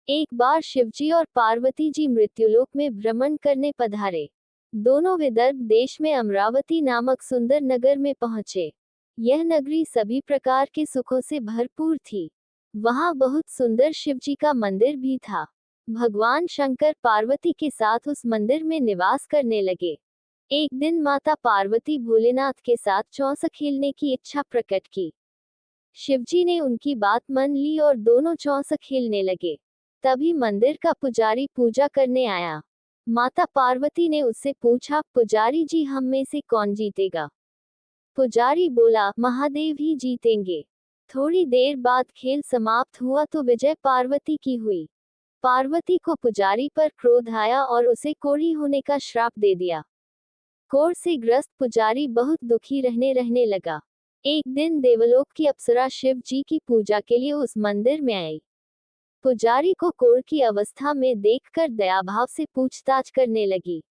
एक बार शिवजी और पार्वती जी मृत्युलोक में भ्रमण करने पधारे। दोनों विदर्भ देश में अमरावती नामक सुंदर नगर में पहुंचे। यह नगरी सभी प्रकार के सुखों से भरपूर थी। वहां बहुत सुंदर शिवजी का मंदिर भी था। भगवान शंकर पार्वती के साथ उस मंदिर में निवास करने लगे। एक दिन माता पार्वती भोलेनाथ के साथ चौसा खेलने की इच्छा प्रकट की। शिवजी ने उनकी बात मान ली और दोनों चौसा खेलने लगे। तभी मंदिर का पुजारी पूजा करने आया। माता पार्वती ने उससे पूछा, पुजारी जी, हम में से कौन जीतेगा? पुजारी बोला, महादेव ही जीतेंगे। थोड़ी देर बाद खेल समाप्त हुआ तो विजय पार्वती की हुई। पार्वती को पुजारी पर क्रोध आया और उसे कोढ़ी होने का श्राप दे दिया। कोढ़ से ग्रस्त पुजारी बहुत दुखी रहने लगा। एक दिन देवलोक की अप्सरा शिव जी की पूजा के लिए उस मंदिर में आई। पुजारी को कोढ़ की अवस्था में देखकर दयाभाव से पूछताछ करने लगी।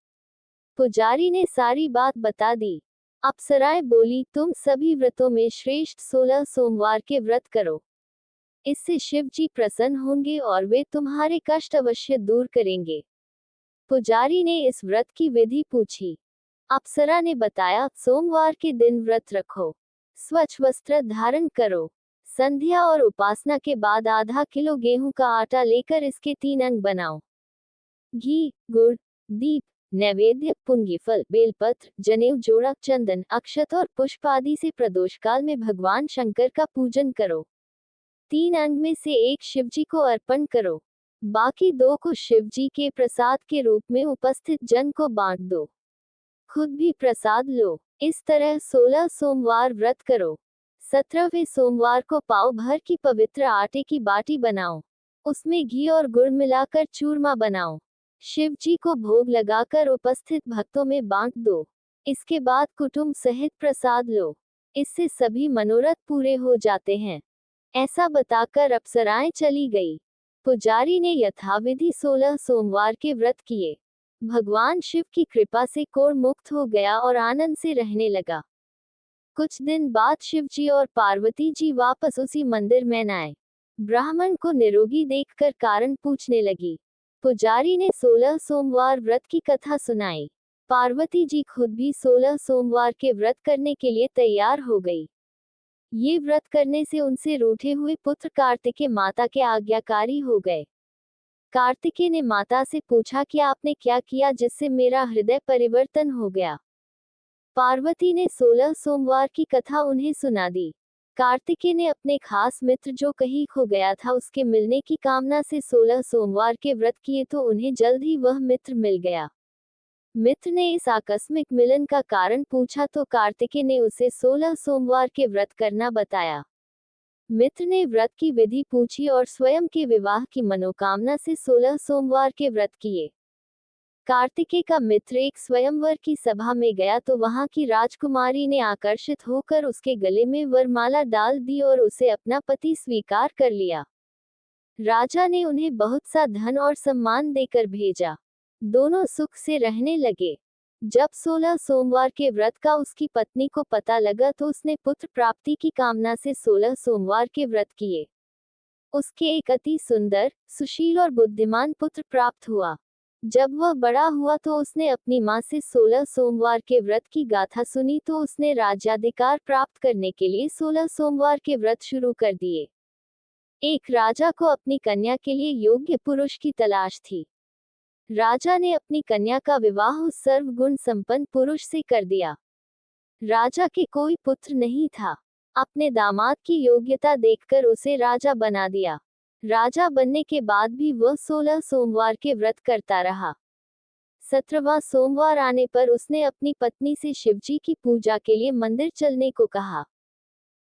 पुजारी ने सारी बात बता दी। अप्सराएं बोली, तुम सभी व्रतों में श्रेष्ठ 16 सोमवार के व्रत करो। इससे शिव जी प्रसन्न होंगे और वे तुम्हारे कष्ट अवश्य दूर करेंगे। पुजारी ने इस व्रत की विधि पूछी। अप्सरा ने बताया, सोमवार के दिन व्रत रखो, स्वच्छ वस्त्र धारण करो, संध्या और उपासना के बाद आधा किलो गेहूं का आटा लेकर इसके 3 अंग बनाओ। घी, गुड़, दीप, नैवेद्य, पुंगी फल, बेलपत्र, जनेऊ, जोड़ा, चंदन, अक्षत और पुष्प आदि से प्रदोष काल में भगवान शंकर का पूजन करो। 3 अंग में से एक शिवजी को अर्पण करो, बाकी 2 को शिवजी के प्रसाद के रूप में उपस्थित जन को बांट दो। खुद भी प्रसाद लो। इस तरह 16 सोमवार व्रत करो। 17वें सोमवार को पाव भर की पवित्र आटे की बाटी बनाओ। उसमें घी और गुड़ मिलाकर चूरमा बनाओ। शिव जी को भोग लगाकर उपस्थित भक्तों में बांट दो। इसके बाद कुटुंब सहित प्रसाद लो। इससे सभी मनोरथ पूरे हो जाते हैं। ऐसा बताकर अप्सराएं चली गई। पुजारी ने यथाविधि 16 सोमवार के व्रत किए। भगवान शिव की कृपा से कोढ़ मुक्त हो गया और आनंद से रहने लगा। कुछ दिन बाद शिवजी और पार्वती जी वापस उसी मंदिर में आए। ब्राह्मण को निरोगी देखकर कारण पूछने लगी। पुजारी ने 16 सोमवार व्रत की कथा सुनाई। पार्वती जी खुद भी 16 सोमवार के व्रत करने के लिए तैयार हो गई। ये व्रत करने से उनसे रूठे हुए पुत्र कार्तिकेय माता के आज्ञाकारी हो गए। कार्तिकेय ने माता से पूछा कि आपने क्या किया जिससे मेरा हृदय परिवर्तन हो गया। पार्वती ने 16 सोमवार की कथा उन्हें सुना दी। कार्तिकेय ने अपने खास मित्र जो कहीं खो गया था उसके मिलने की कामना से 16 सोमवार के व्रत किए तो उन्हें जल्द ही वह मित्र मिल गया। मित्र ने इस आकस्मिक मिलन का कारण पूछा तो कार्तिकेय ने उसे 16 सोमवार के व्रत करना बताया। मित्र ने व्रत की विधि पूछी और स्वयं के विवाह की मनोकामना से 16 सोमवार के व्रत किए। कार्तिकेय का मित्र एक स्वयंवर की सभा में गया तो वहां की राजकुमारी ने आकर्षित होकर उसके गले में वरमाला डाल दी और उसे अपना पति स्वीकार कर लिया। राजा ने उन्हें बहुत सा धन और सम्मान देकर भेजा। दोनों सुख से रहने लगे। जब 16 सोमवार के व्रत का उसकी पत्नी को पता लगा तो उसने पुत्र प्राप्ति की कामना से 16 सोमवार के व्रत किए। उसके एक अति सुंदर, सुशील और बुद्धिमान पुत्र प्राप्त हुआ। जब वह बड़ा हुआ तो उसने अपनी मां से 16 सोमवार के व्रत की गाथा सुनी तो उसने राज्याधिकार प्राप्त करने के लिए 16 सोमवार के व्रत शुरू कर दिए। एक राजा को अपनी कन्या के लिए योग्य पुरुष की तलाश थी। राजा ने अपनी कन्या का विवाह उस सर्वगुण संपन्न पुरुष से कर दिया। राजा के कोई पुत्र नहीं था। अपने दामाद की योग्यता देखकर उसे राजा बना दिया। राजा बनने के बाद भी वह 16 सोमवार के व्रत करता रहा। 17वां सोमवार आने पर उसने अपनी पत्नी से शिवजी की पूजा के लिए मंदिर चलने को कहा।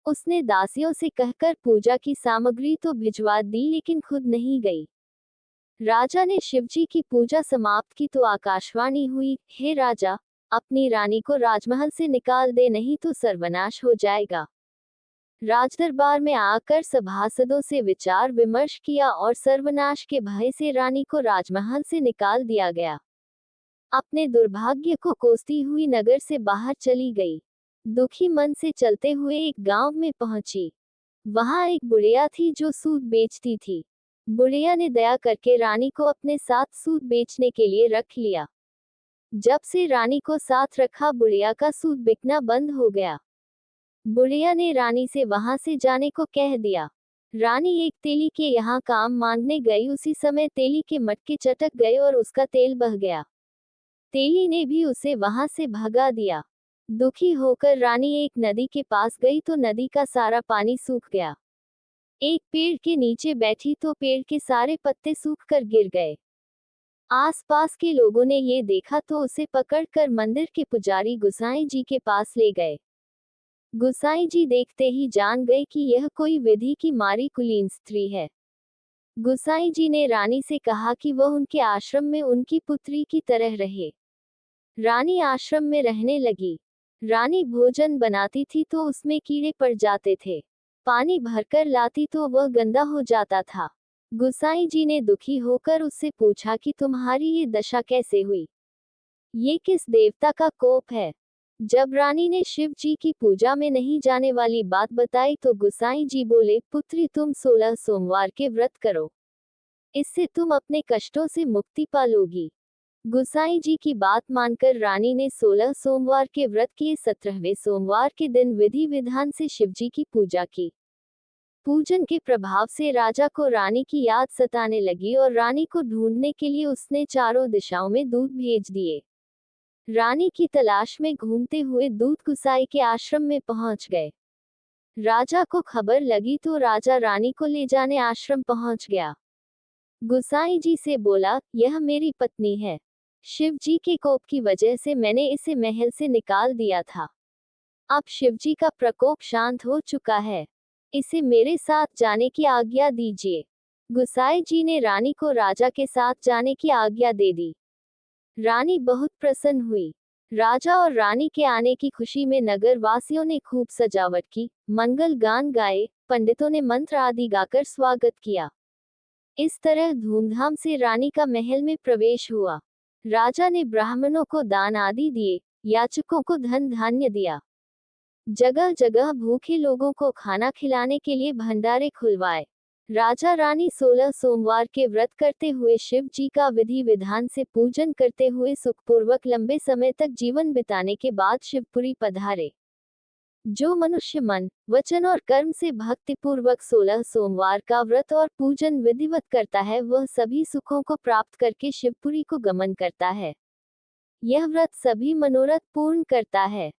उसने दासियों से कहकर पूजा की सामग्री तो भिजवा दी लेकिन खुद नहीं गई। राजा ने शिवजी की पूजा समाप्त की तो आकाशवाणी हुई, हे राजा, अपनी रानी को राजमहल से निकाल दे नहीं तो सर्वनाश हो जाएगा। राजदरबार में आकर सभासदों से विचार विमर्श किया और सर्वनाश के भय से रानी को राजमहल से निकाल दिया गया। अपने दुर्भाग्य को कोसती हुई नगर से बाहर चली गई। दुखी मन से चलते हुए एक गांव में पहुंची। वहां एक बुढ़िया थी जो सूत बेचती थी। बुढ़िया ने दया करके रानी को अपने साथ सूत बेचने के लिए रख लिया। जब से रानी को साथ रखा, बुढ़िया का सूत बिकना बंद हो गया। बुढ़िया ने रानी से वहां से जाने को कह दिया। रानी एक तेली के यहाँ काम मांगने गई। उसी समय तेली के मटके चटक गए और उसका तेल बह गया। तेली ने भी उसे वहां से भगा दिया। दुखी होकर रानी एक नदी के पास गई तो नदी का सारा पानी सूख गया। एक पेड़ के नीचे बैठी तो पेड़ के सारे पत्ते सूखकर गिर गए। आसपास के लोगों ने ये देखा तो उसे पकड़कर मंदिर के पुजारी गुसाई जी के पास ले गए। गुसाई जी देखते ही जान गए कि यह कोई विधि की मारी कुलीन स्त्री है। गुसाई जी ने रानी से कहा कि वह उनके आश्रम में उनकी पुत्री की तरह रहे। रानी आश्रम में रहने लगी। रानी भोजन बनाती थी तो उसमें कीड़े पड़ जाते थे। पानी भरकर लाती तो वह गंदा हो जाता था। गुसाई जी ने दुखी होकर उससे पूछा कि तुम्हारी ये दशा कैसे हुई? ये किस देवता का कोप है? जब रानी ने शिव जी की पूजा में नहीं जाने वाली बात बताई तो गुसाई जी बोले, पुत्री तुम 16 सोमवार के व्रत करो, इससे तुम अपने कष्टों से मुक्ति पालोगी। गुसाई जी की बात मानकर रानी ने 16 सोमवार के व्रत किए। 17वें सोमवार के दिन विधि विधान से शिवजी की पूजा की। पूजन के प्रभाव से राजा को रानी की याद सताने लगी और रानी को ढूंढने के लिए उसने चारों दिशाओं में दूत भेज दिए। रानी की तलाश में घूमते हुए दूत गुसाई के आश्रम में पहुंच गए। राजा को खबर लगी तो राजा रानी को ले जाने आश्रम पहुंच गया। गुसाई जी से बोला, यह मेरी पत्नी है। शिव जी के कोप की वजह से मैंने इसे महल से निकाल दिया था। अब शिव जी का प्रकोप शांत हो चुका है, इसे मेरे साथ जाने की आज्ञा दीजिए। गुसाई जी ने रानी को राजा के साथ जाने की आज्ञा दे दी। रानी बहुत प्रसन्न हुई। राजा और रानी के आने की खुशी में नगर वासियों ने खूब सजावट की, मंगल गान गाए, पंडितों ने मंत्र आदि गाकर स्वागत किया। इस तरह धूमधाम से रानी का महल में प्रवेश हुआ। राजा ने ब्राह्मणों को दान आदि दिए, याचकों को धन धान्य दिया। जगह जगह भूखे लोगों को खाना खिलाने के लिए भंडारे खुलवाए। राजा रानी 16 सोमवार के व्रत करते हुए शिव जी का विधि विधान से पूजन करते हुए सुखपूर्वक लंबे समय तक जीवन बिताने के बाद शिवपुरी पधारे। जो मनुष्य मन, वचन और कर्म से भक्तिपूर्वक 16 सोमवार का व्रत और पूजन विधिवत करता है, वह सभी सुखों को प्राप्त करके शिवपुरी को गमन करता है। यह व्रत सभी मनोरथ पूर्ण करता है।